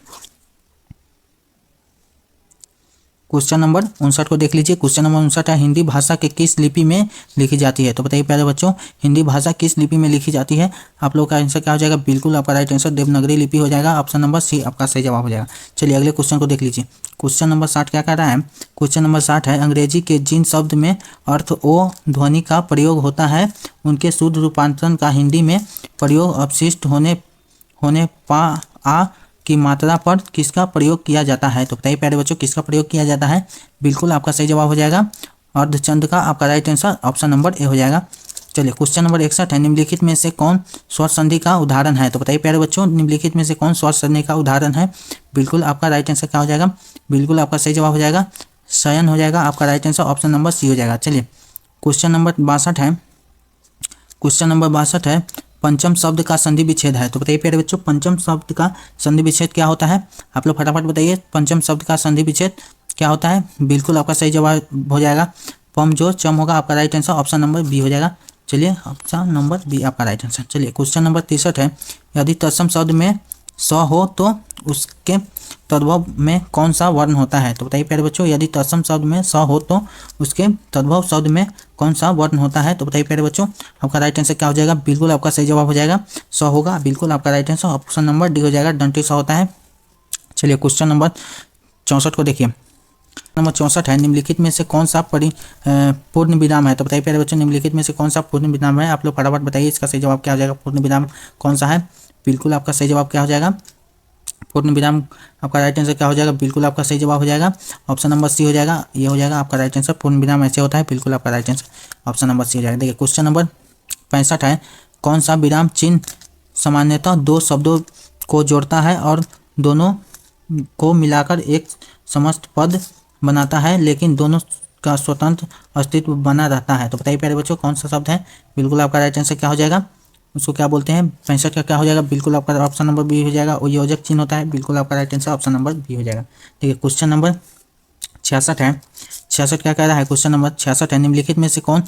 Speaker 1: क्वेश्चन नंबर 59 को देख लीजिए। क्वेश्चन नंबर 59 है, हिंदी भाषा के किस लिपि में लिखी जाती है? तो बताइए प्यारे बच्चों, हिंदी भाषा किस लिपि में लिखी जाती है? आप लोगों का आंसर क्या हो जाएगा? बिल्कुल आपका राइट आंसर देवनागरी लिपि हो जाएगा। ऑप्शन नंबर सी आपका सही जवाब हो जाएगा। चलिए अगले क्वेश्चन को देख लीजिए। क्वेश्चन नंबर 60 क्या कह रहा है? क्वेश्चन नंबर 60 है, अंग्रेजी के जिन शब्द में अर्थ ओ ध्वनि का प्रयोग होता है उनके शुद्ध रूपांतरण का हिंदी में प्रयोग अपशिष्ट होने पा आ की मात्रा पर किसका प्रयोग किया जाता है? तो बताइए प्यारे बच्चों, किसका प्रयोग किया जाता है? बिल्कुल आपका सही जवाब हो जाएगा अर्धचंद का आपका right answer option number A हो जाएगा। चलिए क्वेश्चन नंबर 61 है, निम्नलिखित में से कौन स्वर संधि का उदाहरण है? तो बताइए प्यारे बच्चों, निम्नलिखित में से कौन स्वर संधि का उदाहरण है? बिल्कुल आपका राइट आंसर क्या हो जाएगा? बिल्कुल आपका सही जवाब हो जाएगा शयन हो जाएगा आपका right answer option number C हो जाएगा। चलिए क्वेश्चन नंबर 62 है। क्वेश्चन नंबर 62 है, पंचम शब्द का संधि विच्छेद है। तो बताइए प्यारे बच्चों, पंचम शब्द का संधि विच्छेद क्या होता है? आप लोग फटाफट बताइए, पंचम शब्द का संधि विच्छेद क्या होता है? बिल्कुल आपका सही जवाब हो जाएगा पम जो चम होगा आपका right answer option number B हो जाएगा। चलिए ऑप्शन नंबर बी आपका राइट आंसर। चलिए क्वेश्चन नंबर 63 है, यदि तत्सम शब्द में स हो तो उसके तद्भव में कौन सा वर्ण होता है? तो बताइए प्यारे बच्चों, यदि तत्सम शब्द में स हो तो उसके तद्भव शब्द में कौन सा वर्ण होता है? तो बताइए प्यारे बच्चों, आपका राइट आंसर क्या हो जाएगा? बिल्कुल आपका सही जवाब हो जाएगा स होगा। बिल्कुल आपका right answer option number D हो जाएगा, डंटी स होता है। चलिए क्वेश्चन नंबर 64 को देखिए। नंबर 64 है, निम्नलिखित में से कौन सा पूर्ण विराम है? तो बताइए प्यारे बच्चों, निम्नलिखित में से कौन सा पूर्ण विराम है? आप लोग फटाफट बताइए, इसका सही जवाब क्या हो जाएगा? पूर्ण विराम कौन सा है? बिल्कुल आपका सही जवाब क्या हो जाएगा? पूर्ण विराम आपका राइट आंसर क्या हो जाएगा? बिल्कुल आपका सही जवाब हो जाएगा ऑप्शन नंबर सी हो जाएगा। ये हो जाएगा आपका राइट आंसर, पूर्ण विराम ऐसे होता है। बिल्कुल आपका right answer option number C हो जाएगा। देखिए क्वेश्चन नंबर 65 है, कौन सा विराम चिन्ह सामान्यतः दो शब्दों को जोड़ता है और दोनों को मिलाकर एक समस्त पद बनाता है लेकिन दोनों का स्वतंत्र अस्तित्व बना रहता है? तो बताइए प्यारे बच्चों, कौन सा शब्द है? बिल्कुल आपका राइट आंसर क्या हो जाएगा? उसको क्या बोलते हैं? 65 का क्या हो जाएगा? बिल्कुल आपका ऑप्शन नंबर बी हो जाएगा, वो योजक चिन्ह होता है। बिल्कुल आपका right answer option number B हो जाएगा। ठीक है क्वेश्चन नंबर 66 है। 66 क्या कह रहा है? क्वेश्चन नंबर 66 है, निम्नलिखित में से कौन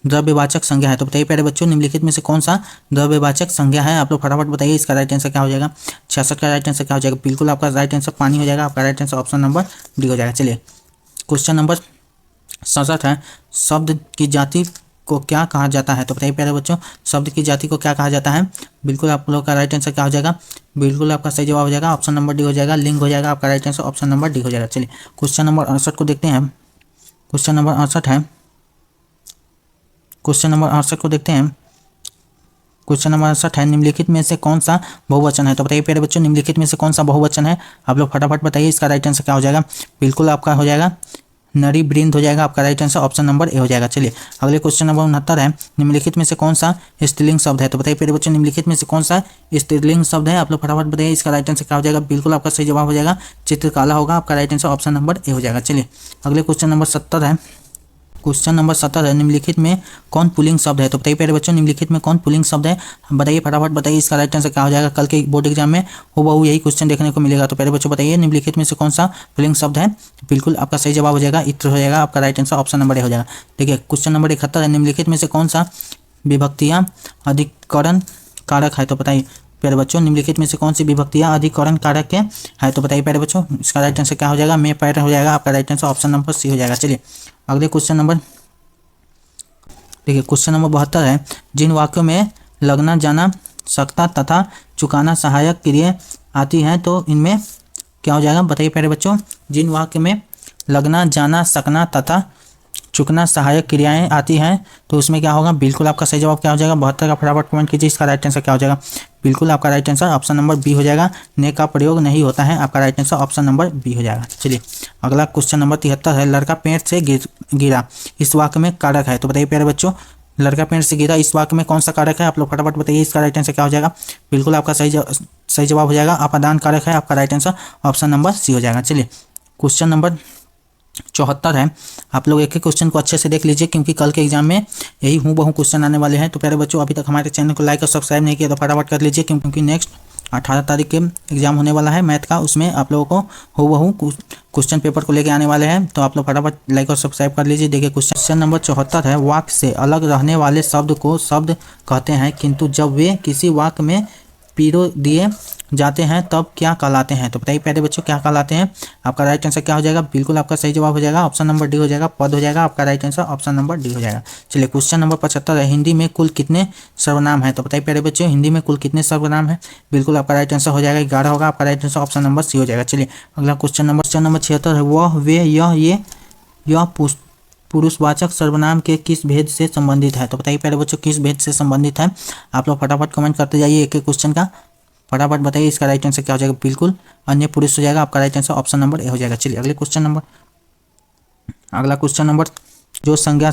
Speaker 1: द्रव्यवाचक संज्ञा है? तो बताइए प्यारे बच्चों, निम्नलिखित में से कौन सा द्रव्यवाचक संज्ञा है? आप लोग फटाफट बताइए, इसका राइट आंसर क्या हो जाएगा? 66 का राइट आंसर क्या हो जाएगा? बिल्कुल आपका राइट आंसर पानी हो जाएगा। आपका right answer option number D हो जाएगा। चलिए क्वेश्चन नंबर 67 है, शब्द की जाति को क्या कहा जाता है? तो बताइए प्यारे बच्चों, शब्द की जाति को क्या कहा जाता है? बिल्कुल आप लोग का राइट आंसर क्या हो जाएगा? बिल्कुल आपका सही जवाब हो जाएगा ऑप्शन नंबर डी हो जाएगा, लिंग हो जाएगा। आपका right answer option number D हो जाएगा। चलिए क्वेश्चन नंबर 68 को देखते हैं। क्वेश्चन नंबर 68 है, क्वेश्चन नंबर 68 को देखते हैं। क्वेश्चन नंबर 68 है, निम्नलिखित में से कौन सा बहुवचन है? तो बताइए प्यारे बच्चों, निम्नलिखित में से कौन सा बहुवचन है? आप लोग फटाफट बताइए, इसका राइट आंसर क्या हो जाएगा? बिल्कुल आपका हो जाएगा नरी वृंद हो जाएगा। आपका right answer option number A हो जाएगा। चलिए अगले क्वेश्चन नंबर 69 है, निम्नलिखित में से कौन सा स्त्रीलिंग शब्द है? तो बताइए प्यारे बच्चों, निम्नलिखित में से कौन सा स्त्रीलिंग शब्द है? आप लोग फटाफट बताइए, इसका राइट आंसर क्या हो जाएगा? बिल्कुल आपका सही जवाब हो जाएगा चित्रकला होगा। आपका right answer option number A हो जाएगा। चलिए अगले क्वेश्चन नंबर 70 है। क्वेश्चन नंबर 70 है, निम्नलिखित में कौन पुल्लिंग शब्द है? तो बताइए प्यारे बच्चों, निम्नलिखित में कौन पुल्लिंग शब्द है? बताइए फटाफट बताइए, इसका राइट आंसर क्या हो जाएगा? कल के बोर्ड एग्जाम में हूबहू यही क्वेश्चन देखने को मिलेगा। तो प्यारे बच्चों बताइए, निम्नलिखित में से कौन सा पुल्लिंग शब्द है? बिल्कुल आपका सही जवाब हो जाएगा इत्र हो जाएगा। आपका right answer option number A हो जाएगा। देखिए क्वेश्चन नंबर 71 है, निम्नलिखित में से कौन सा विभक्तियाँ अधिकरण कारक है? तो बताइए प्यारे बच्चों, निम्नलिखित में से कौन सी विभक्तियाँ अधिकरण कारक के है? तो बताइए प्यारे बच्चों, इसका राइट आंसर क्या हो जाएगा? मे पैर हो जाएगा। आपका right answer option number C हो जाएगा। चलिए अगले क्वेश्चन नंबर देखिए क्वेश्चन नंबर 72 है, जिन वाक्यों में लगना जाना सकता तथा चुकाना सहायक क्रियाएं आती हैं तो इनमें क्या हो जाएगा? बताइए प्यारे बच्चों, जिन वाक्य में लगना जाना सकना तथा चुकना सहायक क्रियाएं आती हैं तो उसमें क्या होगा? बिल्कुल आपका सही जवाब क्या हो जाएगा? 72 का फटाफट कमेंट कीजिए, इसका राइट आंसर क्या हो जाएगा? बिल्कुल आपका right answer option number B हो जाएगा, ने का प्रयोग नहीं होता है। आपका right answer option number B हो जाएगा। चलिए अगला क्वेश्चन नंबर 73 है, लड़का पेड़ से गिरा इस वाक्य में कारक है? तो बताइए प्यारे बच्चों, लड़का पेड़ से गिरा इस वाक्य में कौन सा कारक है? आप लोग फटाफट बताइए, इसका राइट आंसर क्या हो जाएगा? बिल्कुल आपका सही जवाब हो जाएगा अपादान कारक है। आपका right answer option number C हो जाएगा। चलिए क्वेश्चन नंबर 74 है, आप लोग एक एक क्वेश्चन को अच्छे से देख लीजिए क्योंकि कल के एग्जाम में यही हूबहू क्वेश्चन आने वाले हैं। तो प्यारे बच्चों, अभी तक हमारे चैनल को लाइक और सब्सक्राइब नहीं किया तो फटाफट कर लीजिए क्योंकि नेक्स्ट 18 तारीख के एग्जाम होने वाला है मैथ का, उसमें आप लोगों को हूबहू क्वेश्चन पेपर को लेके आने वाले हैं। तो आप लोग फटाफट लाइक और सब्सक्राइब कर लीजिए। देखिए क्वेश्चन नंबर 74 है, वाक्य से अलग रहने वाले शब्द को शब्द कहते हैं किंतु जब वे किसी वाक्य में पीरो दिए जाते हैं तब क्या कहलाते हैं? तो बताइए प्यारे बच्चों क्या कहलाते हैं? आपका राइट आंसर क्या हो जाएगा? बिल्कुल आपका सही जवाब हो जाएगा ऑप्शन नंबर डी हो जाएगा, पद हो जाएगा आपका right answer option number D हो जाएगा। चलिए क्वेश्चन नंबर 75 है, हिंदी में कुल कितने सर्वनाम है? तो बताइए प्यारे बच्चों हिंदी में कुल कितने सर्वनाम है? बिल्कुल आपका राइट आंसर हो जाएगा 11 होगा, आपका right answer option number C हो जाएगा। चलिए अगला क्वेश्चन नंबर 76 है, वह, वे, यह पुरुषवाचक सर्वनाम के किस भेद से संबंधित है? तो बताइए प्यारे बच्चों किस भेद से संबंधित है? आप लोग फटाफट कमेंट करते जाइए एक एक क्वेश्चन का, फटाफट बताइए इसका राइट आंसर क्या हो जाएगा? बिल्कुल अन्य पुरुष हो जाएगा, आपका right answer option number A हो जाएगा। चलिए अगला क्वेश्चन नंबर जो संज्ञा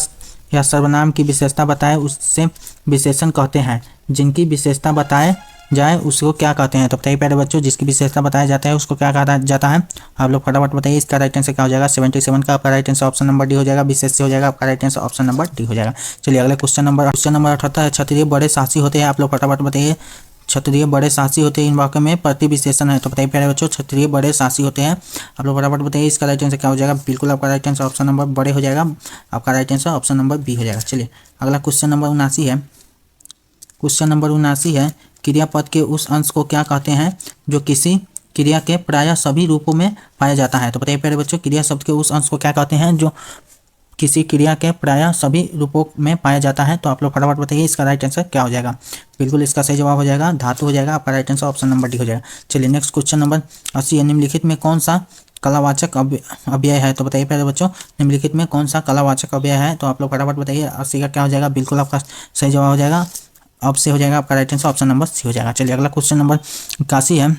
Speaker 1: या सर्वनाम की विशेषता बताए उससे विशेषण कहते हैं, जिनकी विशेषता बताए जाए उसको क्या कहते हैं? तो बताइए प्यारे बच्चों जिसकी विशेषता बताया जाता है उसको क्या कहा जाता है? आप लोग फटाफट बताइए इसका राइट आंसर क्या हो जाएगा? 77 का आपका right answer option number D हो जाएगा, विशेष से हो जाएगा आपका right answer option number D हो जाएगा। चलिए अगले क्वेश्चन नंबर 78 है, क्षत्रिय बड़े साहसी होते हैं। आप लोग फटाफट बताइए क्षत्रिय बड़े साहसी होते हैं इन वाक्य में प्रतिविशेषण है। तो बताइए प्यारे बच्चों क्षत्रिय बड़े साहसी होते हैं, आप लोग फटाफट बताइए इसका राइट आंसर क्या हो जाएगा? बिल्कुल आपका राइट आंसर ऑप्शन नंबर बड़े हो जाएगा, आपका right answer option number B हो जाएगा। चलिए अगला क्वेश्चन नंबर 79 है, क्रियापद के उस अंश को क्या कहते हैं जो किसी क्रिया के प्रायः सभी रूपों में पाया जाता है? तो बताइए प्यारे बच्चों क्रिया शब्द के उस अंश को क्या कहते हैं जो किसी क्रिया के प्रायः सभी रूपों में पाया जाता है? तो आप लोग फटाफट बताइए इसका राइट आंसर क्या हो जाएगा? बिल्कुल इसका सही जवाब हो जाएगा धातु हो जाएगा, आपका right answer option number D हो जाएगा। चलिए नेक्स्ट क्वेश्चन नंबर 80 है, निम्नलिखित में कौन सा कलावाचक अव्यय है? तो बताइए प्यारे बच्चों निम्नलिखित में कौन सा कलावाचक अव्यय है? तो आप लोग फटाफट बताइए 80 का क्या हो जाएगा? बिल्कुल आपका सही जवाब हो जाएगा, अब से हो जाएगा आपका right answer option number C हो जाएगा। चलिए अगला क्वेश्चन नंबर 81 है,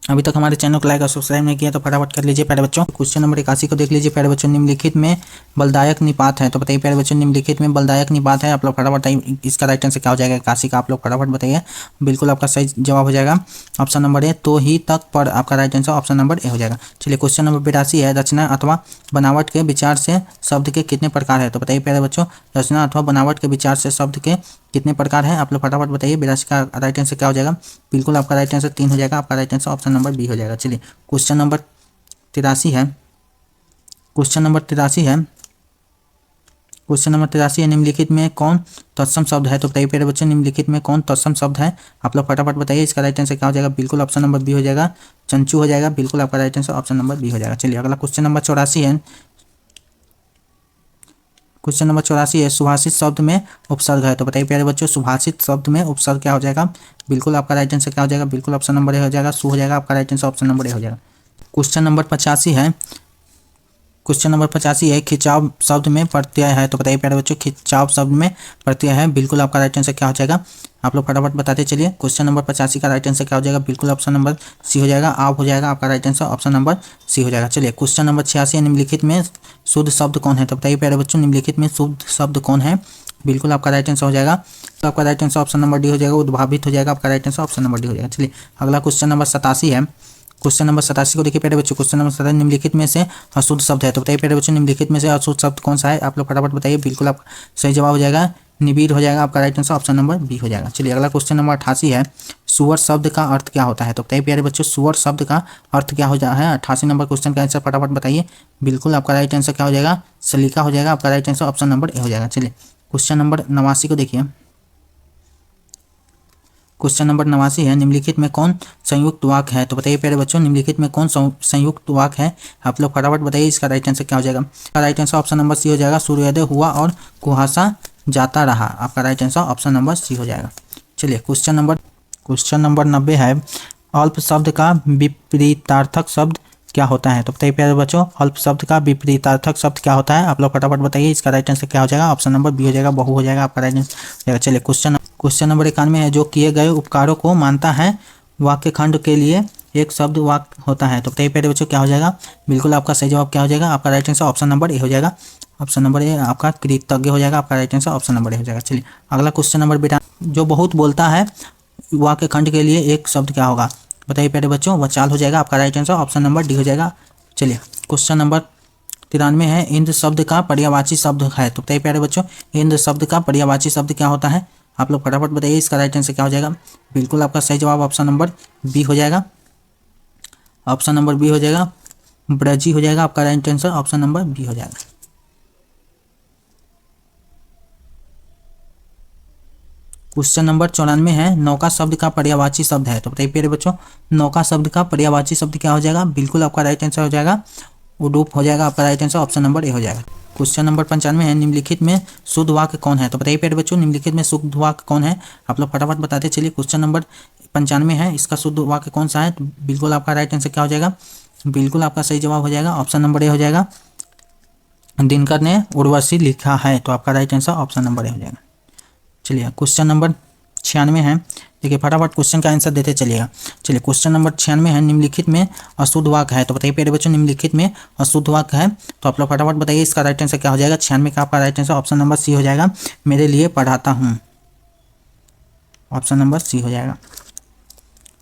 Speaker 1: अभी तक हमारे चैनल को लाइक और सब्सक्राइब नहीं किया तो फटाफट कर लीजिए प्यारे बच्चों। क्वेश्चन नंबर 81 को देख लीजिए प्यारे बच्चों, निम्नलिखित में बलदायक निपात है। तो बताइए प्यारे बच्चों निम्नलिखित में बलदायक निपात है, आप लोग फटाफट बताइए इसका राइट आंसर क्या हो जाएगा? 81 का आप लोग फटाफट बताइए, बिल्कुल आपका सही जवाब हो जाएगा ऑप्शन नंबर ए, तो ही तक पर आपका right answer option number A हो जाएगा। चलिए क्वेश्चन नंबर 82 है, रचना अथवा बनावट के विचार से शब्द के कितने प्रकार है? तो बताइए प्यारे बच्चों रचना अथवा बनावट के विचार से शब्द के कितने प्रकार हैं? आप लोग फटाफट बताइए 82 का राइट आंसर क्या हो जाएगा? बिल्कुल आपका राइट आंसर 3 हो जाएगा, आपका right answer option number B हो जाएगा। चलिए क्वेश्चन नंबर 83 है, निम्नलिखित में कौन तत्सम शब्द है? तो बताइए प्यारे बच्चों निम्नलिखित में कौन तत्सम शब्द है? आप लोग फटाफट बताइए इसका राइट आंसर क्या हो जाएगा? बिल्कुल ऑप्शन नंबर बी हो जाएगा, चंचू हो जाएगा, बिल्कुल आपका right answer option number B हो जाएगा। चलिए अगला क्वेश्चन नंबर 84 है, सुभाषित शब्द में उपसर्ग है। तो बताइए प्यारे बच्चों सुभाषित शब्द में उपसर्ग क्या हो जाएगा? बिल्कुल आपका राइट आंसर क्या हो जाएगा? बिल्कुल ऑप्शन नंबर ए हो जाएगा, सु हो जाएगा, आपका right answer option number A हो जाएगा। क्वेश्चन नंबर 85 है, खिंचाव शब्द में प्रत्यय है। तो बताइए प्यारे बच्चों खिंचाव शब्द में प्रत्यय है, बिल्कुल आपका राइट आंसर क्या हो जाएगा? आप लोग फटाफट बताते चलिए क्वेश्चन नंबर 85 का राइट आंसर क्या हो जाएगा? बिल्कुल ऑप्शन नंबर सी हो जाएगा, आप हो जाएगा, आपका right answer option number C हो जाएगा। चलिए क्वेश्चन नंबर 86 निम्नलिखित में शुद्ध शब्द कौन है? तो बताइए प्यारे बच्चों निम्नलिखित में शुद्ध शब्द कौन है? बिल्कुल आपका राइट आंसर हो जाएगा, तो आपका right answer option number D हो जाएगा, उद्भावित हो जाएगा, आपका right answer option number D हो जाएगा। चलिए अगला क्वेश्चन नंबर 87 है, क्वेश्चन नंबर 87 को देखिए प्यारे बच्चों, क्वेश्चन नंबर 87 निम्नलिखित में से अशुद्ध शब्द है। तो बताइए प्यारे बच्चों निम्नलिखित में से अशुद्ध शब्द कौन सा है? आप लोग फटाफट बताइए, बिल्कुल आप सही जवाब हो जाएगा निबीर हो जाएगा, आपका right answer option number B हो जाएगा। चलिए अगला क्वेश्चन नंबर 88 है, सुअर शब्द का अर्थ क्या होता है? तो बताइए प्यारे बच्चों सुअर शब्द का अर्थ क्या हो जाता है? 88 नंबर क्वेश्चन का आंसर फटाफट बताइए, बिल्कुल आपका राइट आंसर क्या हो जाएगा? सलीका हो जाएगा, आपका right answer option number A हो जाएगा। चलिए क्वेश्चन नंबर 89 को देखिए, क्वेश्चन नंबर 89 है, निम्नलिखित में कौन संयुक्त वाक्य है? तो बताइए प्यारे बच्चों निम्नलिखित में कौन संयुक्त वाक्य है? आप लोग फटाफट बताइए इसका राइट आंसर क्या हो जाएगा? Right answer option number C हो जाएगा, सूर्योदय हुआ और कुहासा जाता रहा, आपका right answer option number C हो जाएगा। चलिए क्वेश्चन नंबर 90 है, अल्प शब्द का विपरीतार्थक शब्द क्या होता है? तो बताइए प्यारे बच्चों अल्प शब्द का विपरीतार्थक शब्द क्या होता है? आप लोग फटाफट बताइए इसका राइट आंसर क्या हो जाएगा? ऑप्शन नंबर बी हो जाएगा, बहु हो जाएगा, आपका राइट आंसर हो जाएगा। चलिए क्वेश्चन नंबर 91 है, जो किए गए उपकारों को मानता है वाक्य खंड के लिए एक शब्द वाक्य होता है। तो बताइए प्यारे बच्चों क्या हो जाएगा? बिल्कुल आपका सही जवाब क्या हो जाएगा? आपका right answer option number A हो जाएगा, ऑप्शन नंबर ए आपका कृतज्ञ हो जाएगा, आपका right answer option number A हो जाएगा। चलिए अगला क्वेश्चन नंबर 92, जो बहुत बोलता है वाक्य खंड के लिए एक शब्द क्या होगा? बताइए प्यारे बच्चों वचाल हो जाएगा, आपका right answer option number D हो जाएगा। चलिए क्वेश्चन नंबर 93 है, इंद्र शब्द का पर्यायवाची शब्द है। तो बताइए प्यारे बच्चों इंद्र शब्द का पर्यायवाची शब्द क्या होता है? आप लोग फटाफट बताइए इसका राइट आंसर क्या हो जाएगा? बिल्कुल आपका सही जवाब ऑप्शन नंबर बी हो जाएगा, ऑप्शन नंबर बी हो जाएगा, ब्रजी हो जाएगा, आपका right answer option number B हो जाएगा। क्वेश्चन नंबर 94 है, नौका शब्द का पर्यायवाची शब्द है। तो बताइए प्यारे बच्चों, नौका शब्द का पर्यायवाची शब्द क्या हो जाएगा? बिल्कुल आपका राइट आंसर हो जाएगा उडुप हो जाएगा आपका right answer, option number A हो जाएगा। क्वेश्चन नंबर 95 है, निम्नलिखित में शुद्ध वाक्य कौन है? तो बताइए प्यारे बच्चों, निम्नलिखित में शुद्ध वाक्य कौन है? आप लोग फटाफट बताते चलिए। क्वेश्चन नंबर 95 है, इसका शुद्ध वाक्य कौन सा है? तो बिल्कुल आपका राइट आंसर क्या हो जाएगा? बिल्कुल आपका सही जवाब हो जाएगा, ऑप्शन नंबर ए हो जाएगा। दिनकर ने उर्वशी लिखा है, तो आपका right answer option number A हो जाएगा। चलिए क्वेश्चन नंबर 96 है, देखिए फटाफट क्वेश्चन का आंसर देते चलिएगा। चलिए क्वेश्चन नंबर 96 है, निम्नलिखित में अशुद्ध वाक्य है। तो बताइए प्यारे बच्चों, निम्नलिखित में अशुद्ध वाक्य है, तो आप लोग फटाफट बताइए इसका राइट आंसर क्या हो जाएगा? 96 का आपका right answer option number C हो जाएगा, मेरे लिए पढ़ाता हूँ, ऑप्शन नंबर सी हो जाएगा।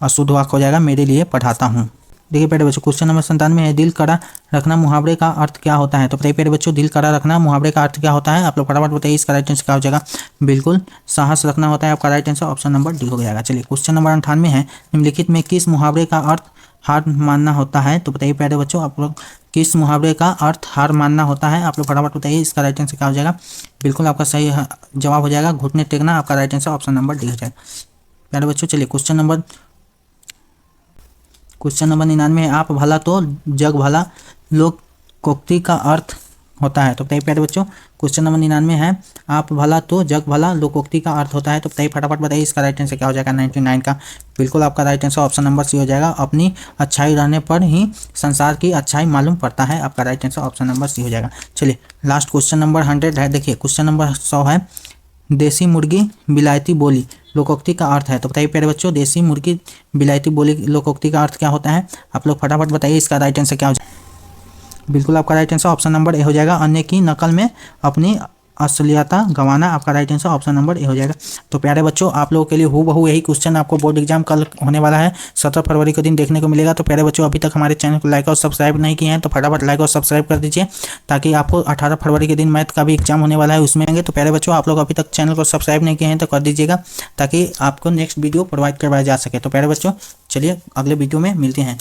Speaker 1: अशुद्ध वाक्य हो जाएगा मेरे लिए पढ़ाता हूँ। देखिए प्यारे बच्चों, क्वेश्चन नंबर 97 है, दिल कड़ा रखना मुहावरे का अर्थ क्या होता है? तो बताइए प्यारे बच्चों, दिल कड़ा रखना मुहावरे का अर्थ क्या होता है? आप लोग फटाफट बताइए इसका राइट आंसर क्या हो जाएगा? बिल्कुल साहस रखना होता है आपका right answer, option number D हो जाएगा। चलिए क्वेश्चन नंबर 98 है, निम्नलिखित में किस मुहावरे का अर्थ हार मानना होता है? तो बताइए प्यारे बच्चों, आप लोग किस मुहावरे का अर्थ हार मानना होता है? आप लोग फटाफट बताइए इसका राइट आंसर क्या हो जाएगा? बिल्कुल आपका सही जवाब हो जाएगा घुटने टेकना, आपका right answer option number D हो जाएगा। प्यारे बच्चों चलिए क्वेश्चन नंबर 99 है, आप भला तो जग भला लोकोक्ति का अर्थ होता है। तो बताइए प्यारे बच्चों, क्वेश्चन नंबर 99 है, आप भला तो जग भला लोकोक्ति का अर्थ होता है। तो बताइए फटाफट बताइए इसका राइट आंसर क्या हो जाएगा? 99 का बिल्कुल आपका right answer option number C हो जाएगा, अपनी अच्छाई रहने पर ही संसार की अच्छाई मालूम पड़ता है, आपका right answer option number C हो जाएगा। चलिए लास्ट क्वेश्चन नंबर 100 है, देखिए क्वेश्चन नंबर 100 है, देसी मुर्गी बिलायती बोली लोकोक्ति का अर्थ है। तो बताइए प्यारे बच्चों, देसी मुर्गी बिलायती बोली लोकोक्ति का अर्थ क्या होता है? आप लोग फटाफट बताइए इसका राइट आंसर क्या हो जाएगा? बिल्कुल आपका right answer option number A हो जाएगा, अन्य की नकल में अपनी असलियता गंवाना, आपका right answer option number A हो जाएगा। तो प्यारे बच्चों, आप लोगों के लिए हूबहू यही क्वेश्चन आपको बोर्ड एग्जाम कल होने वाला है, 17 फरवरी के दिन देखने को मिलेगा। तो प्यारे बच्चों, अभी तक हमारे चैनल को लाइक और सब्सक्राइब नहीं किए हैं तो फटाफट लाइक और सब्सक्राइब कर दीजिए, ताकि आपको 18 फरवरी के दिन मैथ का भी एग्जाम होने वाला है, उसमें आएंगे। तो प्यारे बच्चों, आप लोग अभी तक चैनल को सब्सक्राइब नहीं किए हैं तो कर दीजिएगा, ताकि आपको नेक्स्ट वीडियो प्रोवाइड करवाया जा सके। तो प्यारे बच्चों चलिए अगले वीडियो में मिलते हैं।